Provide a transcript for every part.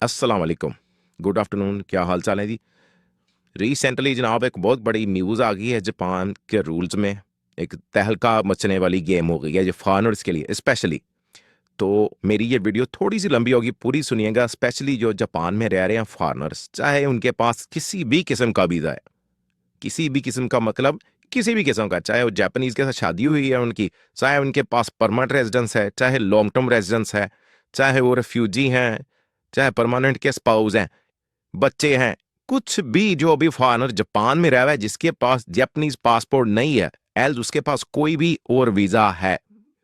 अस्सलाम वालेकुम। Good afternoon. क्या हाल चाल है जी? रिसेंटली जनाब एक बहुत बड़ी न्यूज़ आ गई है। जापान के रूल्स में एक तहलका मचने वाली गेम हो गई है ये फॉरेनर्स के लिए स्पेशली। तो मेरी ये वीडियो थोड़ी सी लंबी होगी, पूरी सुनिएगा। स्पेशली जो जापान में रह रहे हैं फॉरेनर्स, चाहे उनके पास किसी भी किस्म का वीज़ा है, किसी भी किस्म का मतलब किसी भी किस्म का, चाहे वो जापानीज के साथ शादी हुई है उनकी, चाहे उनके पास परमानेंट रेजिडेंस है, चाहे लॉन्ग टर्म रेजिडेंस है, चाहे वो रेफ्यूजी हैं, चाहे परमानेंट के स्पाउस हैं, बच्चे हैं, कुछ भी जो अभी फॉरेनर जापान में रह रहा है जिसके पास जापानीज पासपोर्ट नहीं है, एल्स उसके पास कोई भी और वीजा है,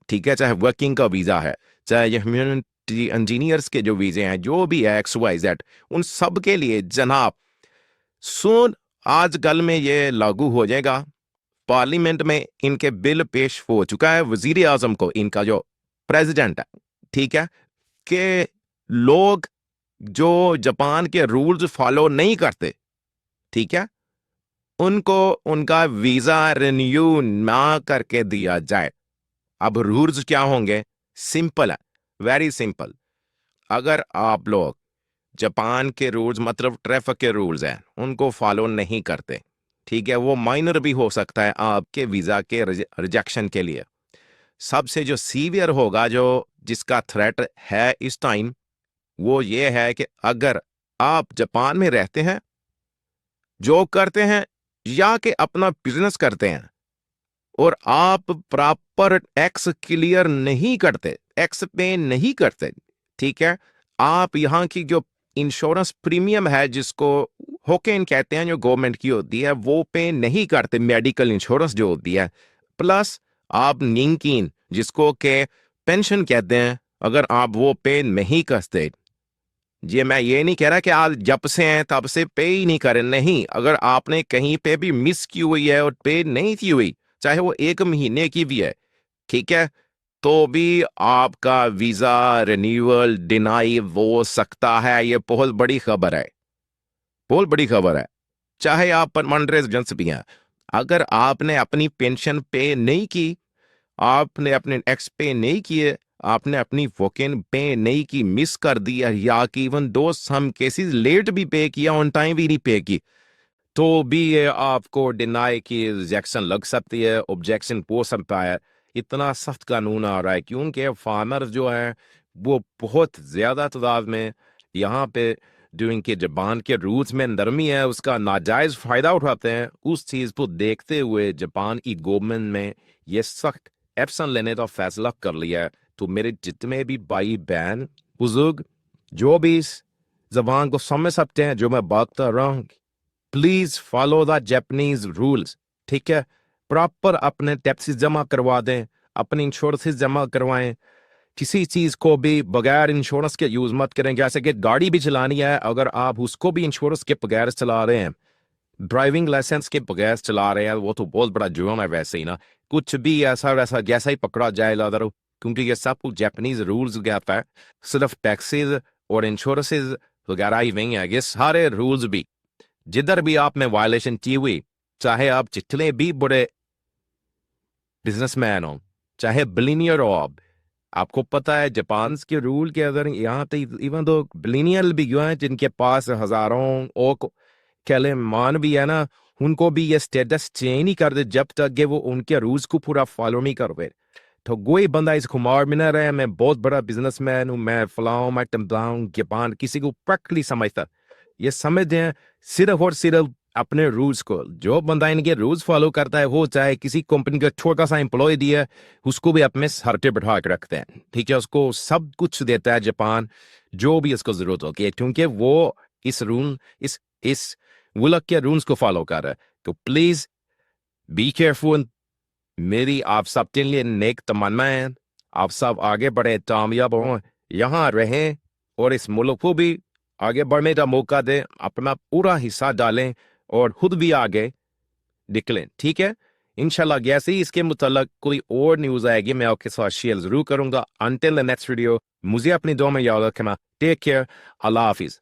ठीक है, चाहे वर्किंग का वीजा है, चाहे ये ह्यूमैनिटी इंजीनियर्स के जो वीजे हैं, जो भी है एक्स वाई जेड, उन सब के लिए जनाब सुन, आज कल में ये लागू हो जाएगा। पार्लियामेंट में इनके बिल पेश हो चुका है वजीर आजम को, इनका जो प्रेसिडेंट है, ठीक है, कि लोग जो जापान के रूल्स फॉलो नहीं करते, ठीक है, उनको उनका वीजा रिन्यू ना करके दिया जाए। अब रूल्स क्या होंगे? सिंपल है, वेरी सिंपल। अगर आप लोग जापान के रूल्स मतलब ट्रैफिक के रूल्स हैं उनको फॉलो नहीं करते, ठीक है, वो माइनर भी हो सकता है आपके वीजा के रिजेक्शन के लिए। सबसे जो सीवियर होगा, जो जिसका थ्रेट है इस टाइम, वो ये है कि अगर आप जापान में रहते हैं, जॉब करते हैं, या कि अपना बिजनेस करते हैं, और आप प्रॉपर टैक्स क्लियर नहीं करते, टैक्स पे नहीं करते, ठीक है, आप यहाँ की जो इंश्योरेंस प्रीमियम है, जिसको होकेन कहते हैं, जो गवर्नमेंट की होती है, वो पे नहीं करते, मेडिकल इंश्योरेंस जो होती है, प्लस आप निंकिन जिसको के पेंशन कहते हैं, अगर आप वो पे नहीं करते, ये मैं ये नहीं कह रहा कि आप जब से हैं तब से पे ही नहीं करें, नहीं, अगर आपने कहीं पे भी मिस की हुई है और पे नहीं की हुई, चाहे वो 1 महीने की भी है, ठीक है, तो भी आपका वीजा रिन्यूअल डिनाई हो सकता है। ये बहुत बड़ी खबर है, बहुत बड़ी खबर है। चाहे आप परमानेंट रेजिडेंस भी हैं, अगर आपने अपनी पेंशन पे नहीं की, आपने अपने टैक्स पे नहीं किए, आपने अपनी वोकेन पे नहीं की, मिस कर दिया, या कि even though some cases late भी पे किया, ऑन टाइम भी नहीं पे की, तो भी ये आपको डिनाई की रिजेक्शन लग सकती है, ऑब्जेक्शन हो सकता है। इतना सख्त कानून आ रहा है क्योंकि फार्मर जो है वो बहुत ज्यादा तादाद में यहाँ पे जो इनके जापान के रूल्स में नरमी है उसका नाजायज फायदा उठाते हैं। उस चीज को देखते हुए जापान की गवर्नमेंट में ये सख्त एक्शन लेने का फैसला कर लिया है। तो मेरे जितने भी भाई बहन बुजुर्ग जो भी इस जबान को समझ सकते हैं जो मैं बात कर रहा हूँ, please follow the Japanese rules, ठीक है, प्रॉपर अपने टैक्सेस जमा करवा दें, अपने इंश्योरेंसेस जमा करवाएं, किसी चीज को भी बगैर इंश्योरेंस के यूज मत करें। जैसे कि गाड़ी भी चलानी है, अगर आप उसको भी इंश्योरेंस के बगैर चला रहे हैं, ड्राइविंग लाइसेंस के बगैर चला रहे हैं, वो तो बहुत बड़ा जुर्म है वैसे ही ना। कुछ भी ऐसा वैसा जैसा ही पकड़ा जाएगा अदर, क्योंकि ये सब कुछ जापानीज रूल्स कहता है। सिर्फ टैक्सेस और इंश्योरेंसेज वगैरह ही नहीं है, ये सारे रूल्स भी जिधर भी आप में वायलेशन की हुई, चाहे आप जितने भी बड़े बिजनेसमैन हो, चाहे बिलीनियर हो आप, आपको पता है जापान के रूल के अगर यहाँ तक इवन तो बिलीनियर भी जो हैं जिनके पास हजारों और कैले मान भी है ना, उनको भी ये स्टेटस चेंज नहीं कर दे जब तक कि वो उनके रूल्स को पूरा फॉलो नहीं कर। तो कोई बंदा इस खुमार में ना रहे मैं बहुत बड़ा बिजनेसमैन हूं, मैं फलाऊं, मैं टमलाऊं, जापान किसी को प्रैक्टिकली समझता, ये समझते हैं सिर्फ और सिर्फ अपने रूल्स को। जो बंदा इनके रूल्स फॉलो करता है, वो चाहे किसी कंपनी का छोटा सा एम्प्लॉय दिया, उसको भी अपने सर पे बिठा के रखते हैं, ठीक है, उसको सब कुछ देता है जापान, जो भी उसको जरूरत होती है, क्योंकि वो इस रूल इस मुल्क के रूल्स को फॉलो कर रहा है। तो प्लीज बी केयरफुल। मेरी आप सब के लिए नेक तमन्नाएं, आप सब आगे बढ़े, कामयाब हों, यहाँ रहें, और इस मुल्क को भी आगे बढ़ने का मौका दें, अपना पूरा हिस्सा डालें और खुद भी आगे निकलें, ठीक है। इंशाल्लाह जैसे ही इसके मुतल्लक कोई और न्यूज़ आएगी मैं आपके साथ शेयर जरूर करूंगा। अंटिल द नेक्स्ट वीडियो, मुझे अपनी दुआ में याद रखना। टेक केयर, अल्लाह हाफिज।